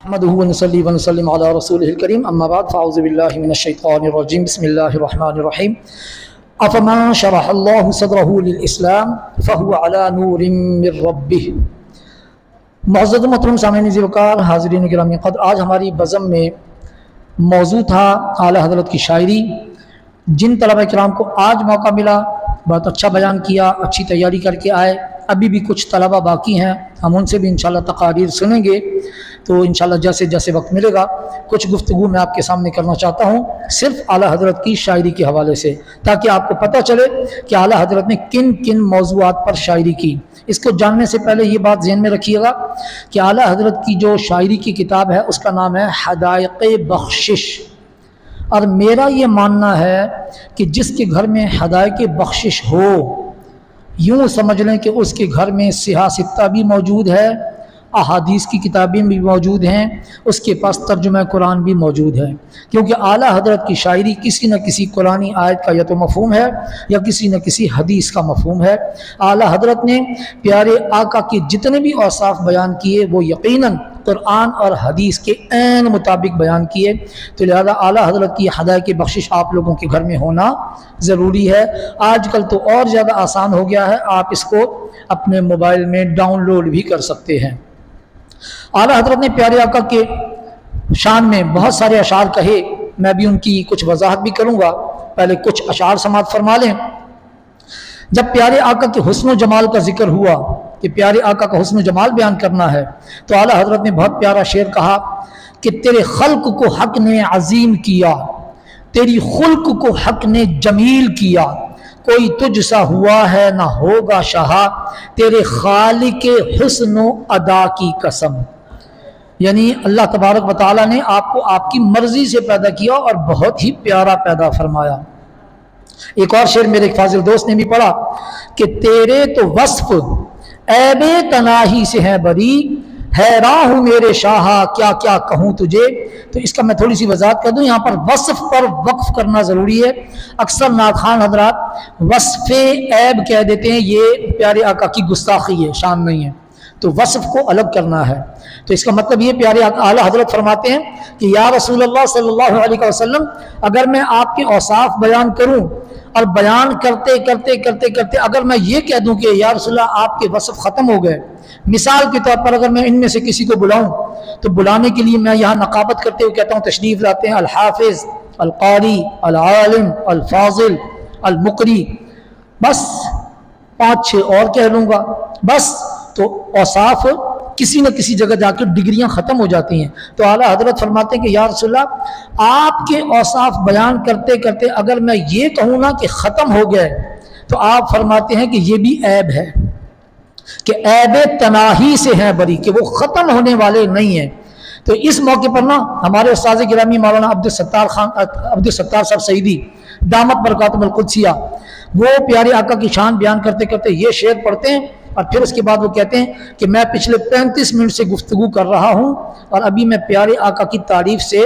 نحمده ونصلي ونسلم على رسوله الكريم اما بعد فاعوذ بالله من الشيطان الرجيم بسم الله الرحمن الرحيم افمن شرح الله صدره للاسلام فهو على نور من ربه. معزز محترم سامعین ذوالوقار، حاضرین گرامی قدر، آج ہماری بزم میں موضوع تھا اعلیٰ حضرت کی شاعری. جن طلبہ کرام کو آج موقع ملا بہت اچھا بیان کیا، اچھی تیاری کر کے آئے. ابھی بھی کچھ طلبہ باقی ہیں، ہم ان سے بھی انشاءاللہ تقاریر سنیں گے. تو انشاءاللہ جیسے جیسے وقت ملے گا کچھ گفتگو میں آپ کے سامنے کرنا چاہتا ہوں صرف اعلیٰ حضرت کی شاعری کے حوالے سے، تاکہ آپ کو پتہ چلے کہ اعلیٰ حضرت نے کن کن موضوعات پر شاعری کی. اس کو جاننے سے پہلے یہ بات ذہن میں رکھیے گا کہ اعلیٰ حضرت کی جو شاعری کی کتاب ہے اس کا نام ہے حدائق بخشش. اور میرا یہ ماننا ہے کہ جس کے گھر میں حدائق بخشش ہو، یوں سمجھ لیں کہ اس کے گھر میں صحاح ستہ بھی موجود ہے، احادیث کی کتابیں بھی موجود ہیں، اس کے پاس ترجمہ قرآن بھی موجود ہے. کیونکہ اعلیٰ حضرت کی شاعری کسی نہ کسی قرآنی آیت کا یا تو مفہوم ہے یا کسی نہ کسی حدیث کا مفہوم ہے. اعلیٰ حضرت نے پیارے آقا کے جتنے بھی اوصاف بیان کیے وہ یقیناً قرآن اور حدیث کے عین مطابق بیان کیے. تو لہذا اعلیٰ حضرت کی حدائق بخشش آپ لوگوں کے گھر میں ہونا ضروری ہے. آج کل تو اور زیادہ آسان ہو گیا ہے، آپ اس کو اپنے موبائل میں ڈاؤن لوڈ بھی کر سکتے ہیں. اعلیٰ حضرت نے پیارے آقا کے شان میں بہت سارے اشعار کہے، میں بھی ان کی کچھ وضاحت بھی کروں گا. پہلے کچھ اشعار سماعت فرما لیں. جب پیارے آقا کے حسن و جمال کا ذکر ہوا کہ پیارے آقا کا حسن و جمال بیان کرنا ہے، تو اعلیٰ حضرت نے بہت پیارا شعر کہا کہ تیرے خلق کو حق نے عظیم کیا، تیری خلق کو حق نے جمیل کیا، کوئی تجھ سا ہوا ہے نہ ہوگا شہا، تیرے خالق حسن و ادا کی قسم. یعنی اللہ تبارک و تعالیٰ نے آپ کو آپ کی مرضی سے پیدا کیا اور بہت ہی پیارا پیدا فرمایا. ایک اور شعر میرے ایک فاضل دوست نے بھی پڑھا کہ تیرے تو وصف عیب تناہی سے ہے بری، حیراں ہوں میرے شاہا کیا کیا کہوں تجھے. تو اس کا میں تھوڑی سی وضاحت کر دوں. یہاں پر وصف پر وقف کرنا ضروری ہے. اکثر ناخوان حضرات وصف عیب کہہ دیتے ہیں، یہ پیارے آقا کی گستاخی ہے، شان نہیں ہے. تو وصف کو الگ کرنا ہے. تو اس کا مطلب یہ پیارے اعلیٰ حضرت فرماتے ہیں کہ یا رسول اللہ صلی اللہ علیہ وسلم، اگر میں آپ کے اوصاف بیان کروں اور بیان کرتے کرتے کرتے کرتے اگر میں یہ کہہ دوں کہ یا رسول اللہ آپ کے وصف ختم ہو گئے، مثال کے طور پر اگر میں ان میں سے کسی کو بلاؤں تو بلانے کے لیے میں یہاں نقابت کرتے ہوئے کہتا ہوں تشریف لاتے ہیں الحافظ، القاری، العالم، الفاضل، المقری، بس 5-6 اور کہہ لوں گا بس، تو اوصاف کسی نہ کسی جگہ جا کے ڈگریاں ختم ہو جاتی ہیں. تو اعلیٰ حضرت فرماتے ہیں کہ یا رسول اللہ آپ کے اوصاف بیان کرتے کرتے اگر میں یہ کہوں نا کہ ختم ہو گئے، تو آپ فرماتے ہیں کہ یہ بھی عیب ہے، کہ عیب تناہی سے ہیں بری، کہ وہ ختم ہونے والے نہیں ہیں. تو اس موقع پر نا ہمارے استاذ گرامی مولانا عبدالستار صاحب سعیدی دامت برکاتہم القدسیہ، وہ پیارے آقا کی شان بیان کرتے کرتے یہ شعر پڑھتے ہیں اور پھر اس کے بعد وہ کہتے ہیں کہ میں پچھلے 35 منٹ سے گفتگو کر رہا ہوں اور ابھی میں پیارے آقا کی تعریف سے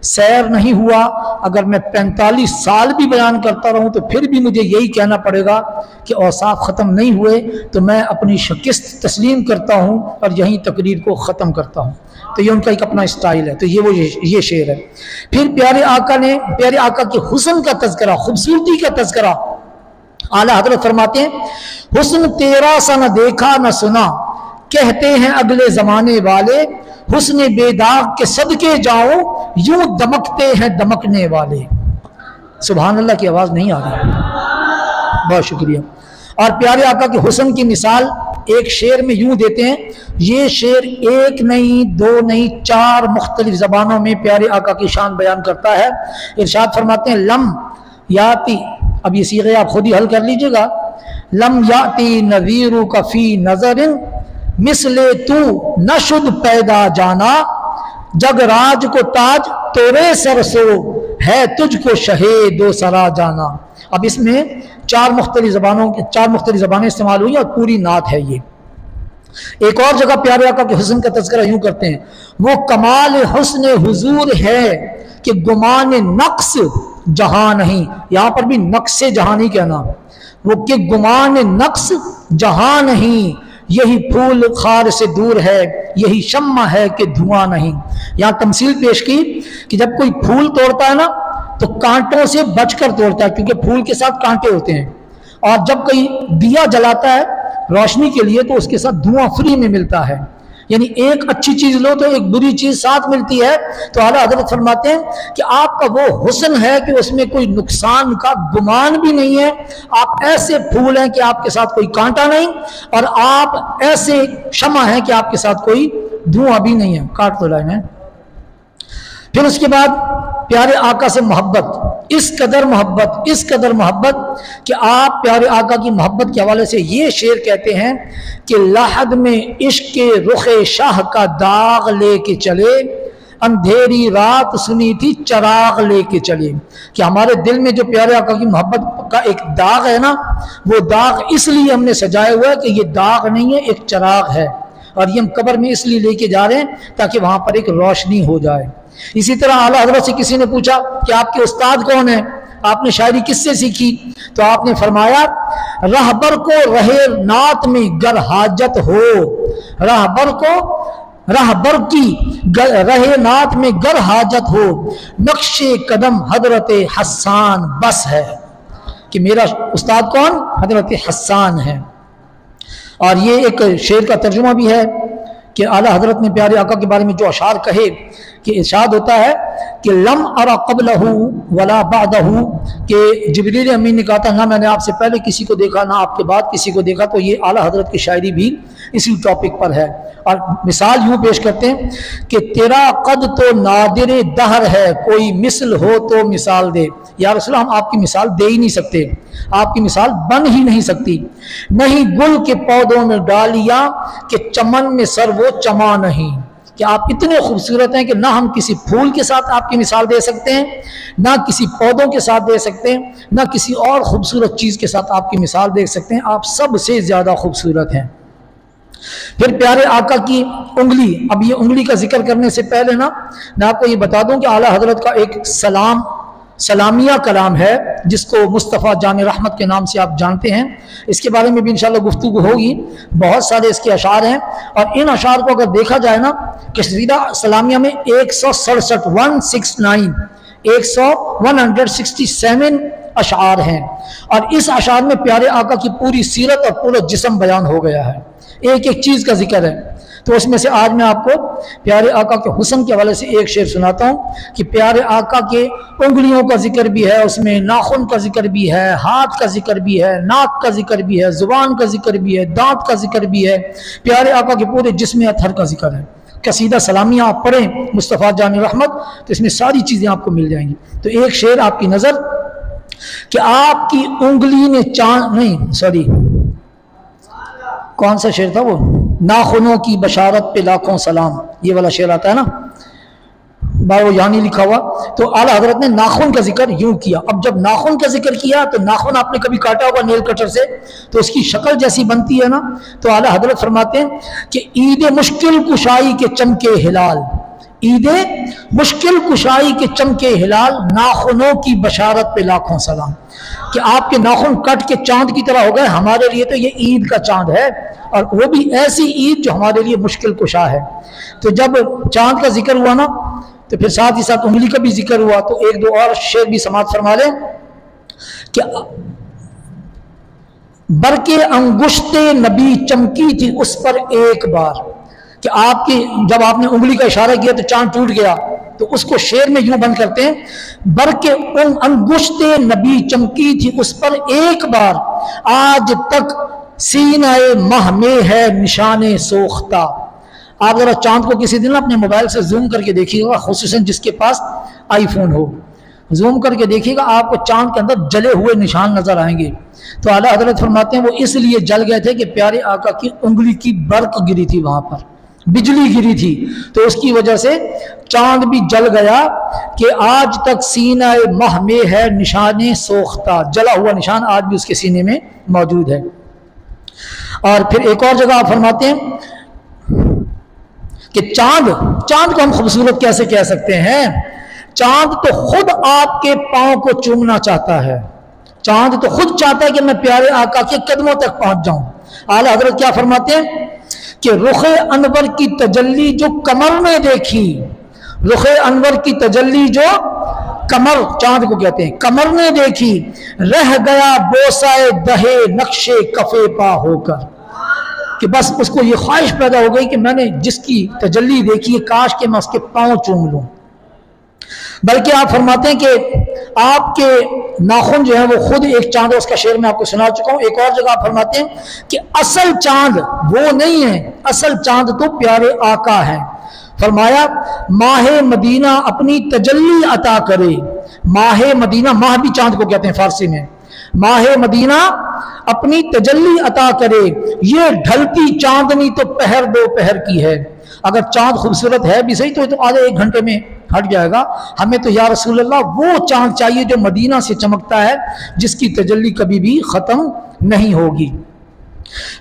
سیر نہیں ہوا. اگر میں 45 سال بھی بیان کرتا رہوں تو پھر بھی مجھے یہی کہنا پڑے گا کہ اوصاف ختم نہیں ہوئے. تو میں اپنی شکست تسلیم کرتا ہوں اور یہیں تقریر کو ختم کرتا ہوں. تو یہ ان کا ایک اپنا اسٹائل ہے. تو یہ شعر ہے. پھر پیارے آقا کے حسن کا تذکرہ، خوبصورتی کا تذکرہ. اعلیٰ حضرت فرماتے ہیں حسن تیرا سا نہ دیکھا نہ سنا، کہتے ہیں اگلے زمانے والے، حسن بے داغ کے صدقے جاؤں یوں دمکتے ہیں دمکنے والے. سبحان اللہ کی آواز نہیں آ رہی، بہت شکریہ. اور پیارے آقا کے حسن کی مثال ایک شعر میں یوں دیتے ہیں. یہ شعر 1 نہیں 2 نہیں 4 مختلف زبانوں میں پیارے آقا کی شان بیان کرتا ہے. ارشاد فرماتے ہیں لم یاتی، اب یہ صیغے آپ خود ہی حل کر لیجئے گا. لم یاتی نذیرک فی نظر مثل تو نشد پیدا جانا، جگ راج کو تاج تورے سر سو ہے تجھ کو شہے دو سرا جانا. اب اس میں 4 مختلف زبانیں استعمال ہوئی اور پوری نعت ہے یہ. ایک اور جگہ پیارے آقا کے حسن کا تذکرہ یوں کرتے ہیں وہ کمال حسن حضور ہے کہ گمان نقص جہاں نہیں. یہاں پر بھی نقص جہاں نہیں کہنا، وہ کہ گمان نقص جہاں نہیں، یہی پھول خار سے دور ہے، یہی شمع ہے کہ دھواں نہیں۔ یہاں تمثیل پیش کی کہ جب کوئی پھول توڑتا ہے نا تو کانٹوں سے بچ کر توڑتا ہے، کیونکہ پھول کے ساتھ کانٹے ہوتے ہیں، اور جب کوئی دیا جلاتا ہے روشنی کے لیے تو اس کے ساتھ دھواں فری میں ملتا ہے، یعنی ایک اچھی چیز لو تو ایک بری چیز ساتھ ملتی ہے۔ تو اعلیٰ حضرت فرماتے ہیں کہ آپ کا وہ حسن ہے کہ اس میں کوئی نقصان کا گمان بھی نہیں ہے، آپ ایسے پھول ہیں کہ آپ کے ساتھ کوئی کانٹا نہیں، اور آپ ایسے شمع ہیں کہ آپ کے ساتھ کوئی دھواں بھی نہیں ہے۔ کاٹ تو لائن ہے۔ پھر اس کے بعد پیارے آقا سے محبت، اس قدر محبت کہ آپ پیارے آقا کی محبت کے حوالے سے یہ شعر کہتے ہیں کہ لحد میں عشق کے رخ شاہ کا داغ لے کے چلے، اندھیری رات سنی تھی چراغ لے کے چلے، کہ ہمارے دل میں جو پیارے آقا کی محبت کا ایک داغ ہے نا، وہ داغ اس لیے ہم نے سجائے ہوا ہے کہ یہ داغ نہیں ہے، ایک چراغ ہے، اور یہ ہم قبر میں اس لیے لے کے جا رہے ہیں تاکہ وہاں پر ایک روشنی ہو جائے۔ اسی طرح اعلیٰ حضرت سے کسی نے پوچھا کہ آپ کے استاد کون ہیں، آپ نے شاعری کس سے سیکھی؟ تو آپ نے فرمایا رہبر کو رہے نعت میں گر حاجت ہو، رہبر کی رہے نعت میں گر حاجت ہو، نقش قدم حضرت حسان بس ہے، کہ میرا استاد کون؟ حضرت حسان ہے۔ اور یہ ایک شعر کا ترجمہ بھی ہے کہ اعلیٰ حضرت نے پیارے آقا کے بارے میں جو اشعار کہے کہ ارشاد ہوتا ہے کہ لم ارا قبلہ ولا بعدہ، کہ جبریل امین نے کہا تھا نہ میں نے آپ سے پہلے کسی کو دیکھا نہ آپ کے بعد کسی کو دیکھا۔ تو یہ اعلیٰ حضرت کی شاعری بھی اسی ٹاپک پر ہے، اور مثال یوں پیش کرتے ہیں کہ تیرا قد تو نادر دہر ہے، کوئی مثل ہو تو مثال دے۔ یا رسول اللہ ہم آپ کی مثال دے ہی نہیں سکتے، آپ کی مثال بن ہی نہیں سکتی۔ نہیں گل کے پودوں میں ڈالیاں کہ چمن میں سر وہ چما نہیں، کہ آپ اتنے خوبصورت ہیں کہ نہ ہم کسی پھول کے ساتھ آپ کی مثال دے سکتے ہیں، نہ کسی پودوں کے ساتھ دے سکتے ہیں، نہ کسی اور خوبصورت چیز کے ساتھ آپ کی مثال دے سکتے ہیں، آپ سب سے زیادہ خوبصورت ہیں۔ پھر پیارے آقا کی انگلی، اب یہ انگلی کا ذکر کرنے سے پہلے نا میں آپ کو یہ بتا دوں کہ اعلیٰ حضرت کا ایک سلامیہ کلام ہے جس کو مصطفیٰ جامع رحمت کے نام سے آپ جانتے ہیں، اس کے بارے میں بھی انشاءاللہ گفتگو ہوگی۔ بہت سارے اس کے اشعار ہیں، اور ان اشعار کو اگر دیکھا جائے نا قصیدہ سلامیہ میں 167 اشعار ہیں، اور اس اشعار میں پیارے آقا کی پوری سیرت اور پورا جسم بیان ہو گیا ہے، ایک ایک چیز کا ذکر ہے۔ تو اس میں سے آج میں آپ کو پیارے آقا کے حسن کے حوالے سے ایک شعر سناتا ہوں کہ پیارے آقا کے انگلیوں کا ذکر بھی ہے، اس میں ناخن کا ذکر بھی ہے، ہاتھ کا ذکر بھی ہے، ناک کا ذکر بھی ہے، زبان کا ذکر بھی ہے، دانت کا ذکر بھی ہے، پیارے آقا کے پورے جسم اطہر کا ذکر ہے۔ قصیدہ سلامیہ آپ پڑھیں مصطفیٰ جامع رحمت تو اس میں ساری چیزیں آپ کو مل جائیں گی۔ تو ایک شعر آپ کی نظر کہ آپ کی انگلی نے کون سا شعر تھا وہ؟ ناخنوں کی بشارت پہ لاکھوں سلام، یہ والا شعر آتا ہے نا، وہ یہاں نہیں لکھا ہوا۔ تو اعلیٰ حضرت نے ناخن کا ذکر یوں کیا۔ اب جب ناخن کا ذکر کیا تو ناخن آپ نے کبھی کاٹا ہوگا نیل کٹر سے تو اس کی شکل جیسی بنتی ہے نا، تو اعلیٰ حضرت فرماتے ہیں کہ عید مشکل کشائی کے چمکے ہلال، عید مشکل کشائی کے چمکے ہلال، ناخنوں کی بشارت پہ لاکھوں سلام، کہ آپ کے ناخن کٹ کے چاند کی طرح ہو گئے، ہمارے لیے تو یہ عید کا چاند ہے، اور وہ بھی ایسی عید جو ہمارے لیے مشکل کشا ہے۔ تو جب چاند کا ذکر ہوا نا تو پھر ساتھ ہی ساتھ انگلی کا بھی ذکر ہوا، تو ایک دو اور شعر بھی سماعت فرما لیں کہ برقِ انگشت نبی چمکی تھی اس پر ایک بار، کہ آپ کی جب آپ نے انگلی کا اشارہ کیا تو چاند ٹوٹ گیا، تو اس کو شعر میں یوں بند کرتے ہیں برقِ انگشت نبی چمکی تھی اس پر ایک بار، آج تک سینہ مہ میں ہے نشان سوختہ۔ آپ ذرا چاند کو کسی دن اپنے موبائل سے زوم کر کے دیکھیے گا، خصوصاً جس کے پاس آئی فون ہو، زوم کر کے دیکھیے گا آپ کو چاند کے اندر جلے ہوئے نشان نظر آئیں گے۔ تو اعلیٰ حضرت فرماتے ہیں وہ اس لیے جل گئے تھے کہ پیارے آقا کی انگلی کی برق گری تھی، وہاں پر بجلی گری تھی، تو اس کی وجہ سے چاند بھی جل گیا کہ آج تک سینہ مہ میں ہے نشان سوختہ، جلا ہوا نشان آج بھی اس کے سینے میں موجود ہے۔ اور پھر ایک اور جگہ آپ فرماتے ہیں کہ چاند کو ہم خوبصورت کیسے کہہ سکتے ہیں؟ چاند تو خود آپ کے پاؤں کو چومنا چاہتا ہے، چاند تو خود چاہتا ہے کہ میں پیارے آقا کے قدموں تک پہنچ جاؤں، اعلیٰ حضرت کیا فرماتے ہیں کہ رخ انور کی تجلی جو کمر نے دیکھی، رخ انور کی تجلی جو کمر، چاند کو کہتے ہیں، کمر نے دیکھی، رہ گیا بوسائے دہے نقش کفے پا ہو کر، کہ بس اس کو یہ خواہش پیدا ہو گئی کہ میں نے جس کی تجلی دیکھی ہے کاش کہ میں اس کے پاؤں چوم لوں۔ بلکہ آپ فرماتے ہیں کہ آپ کے ناخن جو ہیں وہ خود ایک چاند ہے، اس کا شعر میں آپ کو سنا چکا ہوں۔ ایک اور جگہ آپ فرماتے ہیں کہ اصل چاند وہ نہیں ہے، اصل چاند تو پیارے آقا ہے۔ فرمایا ماہ مدینہ اپنی تجلی عطا کرے، ماہ مدینہ، ماہ بھی چاند کو کہتے ہیں فارسی میں، ماہ مدینہ اپنی تجلی عطا کرے، یہ ڈھلتی چاندنی تو پہر دو پہر کی ہے۔ اگر چاند خوبصورت ہے بھی صحیح تو آدھے ایک گھنٹے میں ہٹ جائے گا، ہمیں تو یا رسول اللہ وہ چاند چاہیے جو مدینہ سے چمکتا ہے، جس کی تجلی کبھی بھی ختم نہیں ہوگی۔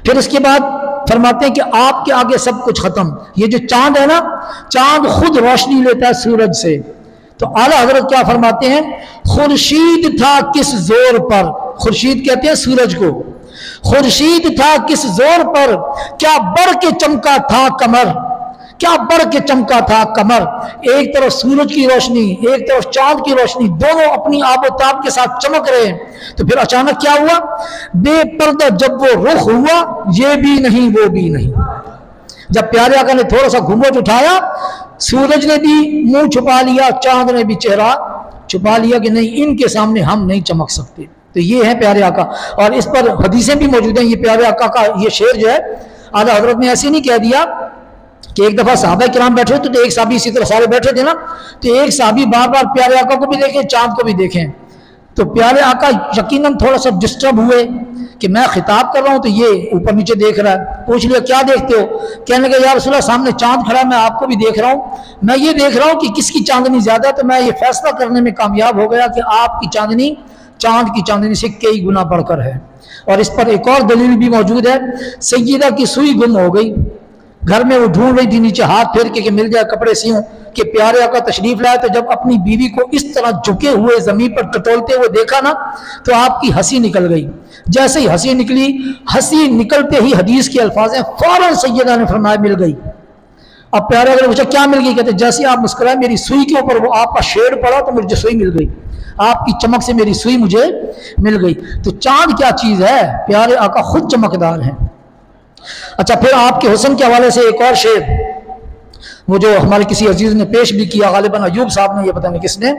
پھر اس کے بعد فرماتے ہیں کہ آپ کے آگے سب کچھ ختم۔ یہ جو چاند ہے نا، چاند خود روشنی لیتا ہے سورج سے، تو اعلیٰ حضرت کیا فرماتے ہیں، خورشید تھا کس زور پر، خورشید کہتے ہیں سورج کو، خورشید تھا کس زور پر، کیا بڑھ کے چمکا تھا کمر، کیا بڑھ کے چمکا تھا کمر۔ ایک طرف سورج کی روشنی، ایک طرف چاند کی روشنی، دونوں اپنی آب و تاب کے ساتھ چمک رہے ہیں۔ تو پھر اچانک کیا ہوا، بے پردہ جب وہ رخ ہوا، یہ بھی نہیں وہ بھی نہیں۔ جب پیارے آقا نے تھوڑا سا گھونگھٹ اٹھایا، سورج نے بھی منہ چھپا لیا، چاند نے بھی چہرہ چھپا لیا کہ نہیں، ان کے سامنے ہم نہیں چمک سکتے۔ تو یہ ہے پیارے آقا، اور اس پر حدیثیں بھی موجود ہیں۔ یہ پیارے آقا کا یہ شعر جو ہے اعلیٰ حضرت نے ایسے نہیں کہہ دیا کہ ایک دفعہ صحابہ کرام بیٹھے تو ایک صحابی اسی طرح سارے بیٹھے تھے نا، تو ایک صحابی بار بار پیارے آقا کو بھی دیکھیں، چاند کو بھی دیکھیں، تو پیارے آقا یقیناً تھوڑا سا ڈسٹرب ہوئے کہ میں خطاب کر رہا ہوں تو یہ اوپر نیچے دیکھ رہا ہے۔ پوچھ لیا کیا دیکھتے ہو، کہنے لگے یا رسول اللہ سامنے چاند کھڑا ہے، میں آپ کو بھی دیکھ رہا ہوں، میں یہ دیکھ رہا ہوں کہ کس کی چاندنی زیادہ ہے، تو میں یہ فیصلہ کرنے میں کامیاب ہو گیا کہ آپ کی چاندنی چاند کی چاندنی سے کئی گنا بڑھ کر ہے۔ اور اس پر ایک اور دلیل بھی موجود ہے، سیدہ کی سوئی گم ہو گئی، گھر میں وہ ڈھونڈ رہی تھی نیچے ہاتھ پھیر کے کہ مل جائے کپڑے سیوں، کہ پیارے آقا تشریف لائے، تو جب اپنی بیوی کو اس طرح جھکے ہوئے زمین پر ٹٹولتے ہوئے دیکھا نا، تو آپ کی ہنسی نکل گئی۔ جیسے ہی ہنسی نکلی، ہنسی نکلتے ہی حدیث کے الفاظ ہیں، فوراً سیدہ نے فرمایا مل گئی۔ اب پیارے آقا نے پوچھا کیا مل گئی، کہتے جیسے آپ مسکرائے میری سوئی کے اوپر وہ آپ کا شیڈ پڑا تو مجھے سوئی مل گئی، آپ کی چمک سے میری سوئی مجھے مل گئی۔ تو چاند کیا چیز ہے، پیارے آقا خود چمکدار ہیں۔ اچھا، پھر آپ کے حسن کے حوالے سے ایک اور شعر، وہ جو ہمارے کسی عزیز نے پیش بھی کیا، غالباً ایوب صاحب نے، یہ پتہ نہیں کس نے،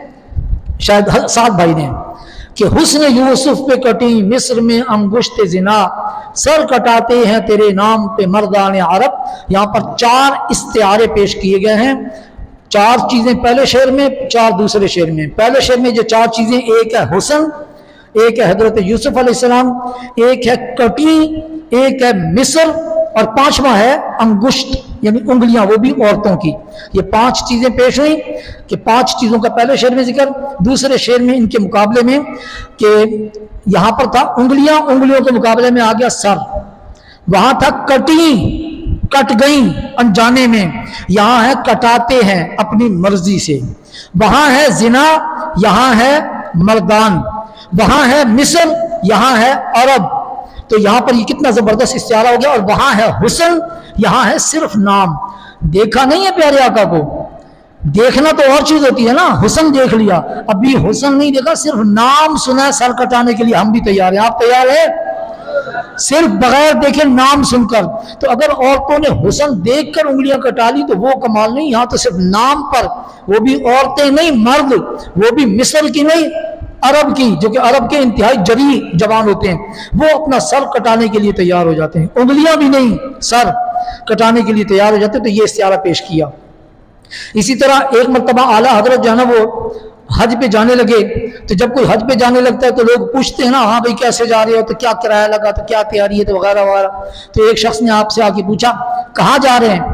شاید سعد بھائی نے، کہ حسن یوسف پہ کٹی مصر میں انگشت زنا، سر کٹاتے ہیں تیرے نام پہ مردان عرب۔ یہاں پر 4 استعارے پیش کیے گئے ہیں، 4 چیزیں پہلے شعر میں، 4 دوسرے شعر میں۔ پہلے شعر میں جو 4 چیزیں، ایک ہے حسن، ایک ہے حضرت یوسف علیہ السلام، ایک ہے کٹی، ایک ہے مصر، اور 5واں ہے انگشت یعنی انگلیاں، وہ بھی عورتوں کی۔ یہ 5 چیزیں پیش ہوئی کہ 5 چیزوں کا پہلے شعر میں ذکر، دوسرے شعر میں ان کے مقابلے میں کہ یہاں پر تھا انگلیاں، انگلیوں کے مقابلے میں آ گیا سر، وہاں تھا کٹی، کٹ گئیں انجانے میں، یہاں ہے کٹاتے ہیں اپنی مرضی سے، وہاں ہے زنا، یہاں ہے مردان، وہاں ہے مصر، یہاں ہے عرب۔ تو یہاں پر یہ کتنا زبردست استعارہ ہو گیا، اور وہاں ہے حسن، یہاں ہے صرف نام۔ دیکھا نہیں ہے پیارے آقا کو، دیکھنا تو اور چیز ہوتی ہے نا، حسن دیکھ لیا، ابھی حسن نہیں دیکھا، صرف نام سنا ہے سر کٹانے کے لیے، ہم بھی تیار ہیں، آپ تیار ہیں؟ صرف بغیر دیکھے نام سن کر۔ تو اگر عورتوں نے حسن دیکھ کر انگلیاں کٹا لی تو وہ کمال نہیں، یہاں تو صرف نام پر، وہ بھی عورتیں نہیں مرد، وہ بھی مصر کی نہیں عرب کی، جو کہ عرب کے انتہائی جری جوان ہوتے ہیں، وہ اپنا سر کٹانے کے لیے تیار ہو جاتے ہیں، انگلیاں بھی نہیں سر کٹانے کے لیے تیار ہو جاتے ہیں۔ تو یہ استعارہ پیش کیا۔ اسی طرح ایک مرتبہ اعلیٰ حضرت جو ہے نا وہ حج پہ جانے لگے، تو جب کوئی حج پہ جانے لگتا ہے تو لوگ پوچھتے ہیں نا، ہاں بھائی کیسے جا رہے ہو، تو کیا کرایہ لگا، تو کیا تیاری ہے، تو وغیرہ وغیرہ۔ تو ایک شخص نے آپ سے آ کے پوچھا کہاں جا رہے ہیں،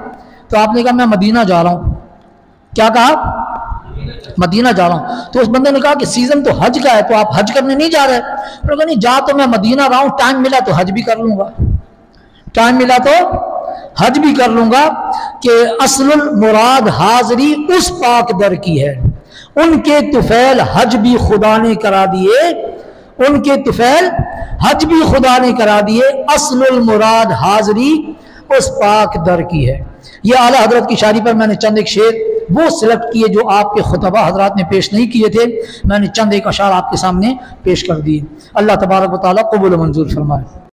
تو آپ نے کہا میں مدینہ جا رہا ہوں۔ کیا کہا؟ مدینہ جا رہا ہوں۔ تو اس بندے نے کہا کہ سیزن تو حج کا ہے، تو آپ حج کرنے نہیں جا رہے؟ انہوں نے کہا نہیں، جا تو میں مدینہ رہا ہوں، ٹائم ملا تو حج بھی کر لوں گا، ٹائم ملا تو حج بھی کر لوں گا، کہ اصل المراد حاضری اس پاک در کی ہے، ان کے طفیل حج بھی خدا نے کرا دیے، ان کے طفیل حج بھی خدا نے کرا دیے، اصل المراد حاضری اس پاک در کی ہے۔ یہ اعلیٰ حضرت کی شاعری پر میں نے چند ایک شعر وہ سلیکٹ کیے جو آپ کے خطبہ حضرات نے پیش نہیں کیے تھے، میں نے چند ایک اشعار آپ کے سامنے پیش کر دیے۔ اللہ تبارک و تعالیٰ قبول و منظور فرمائے۔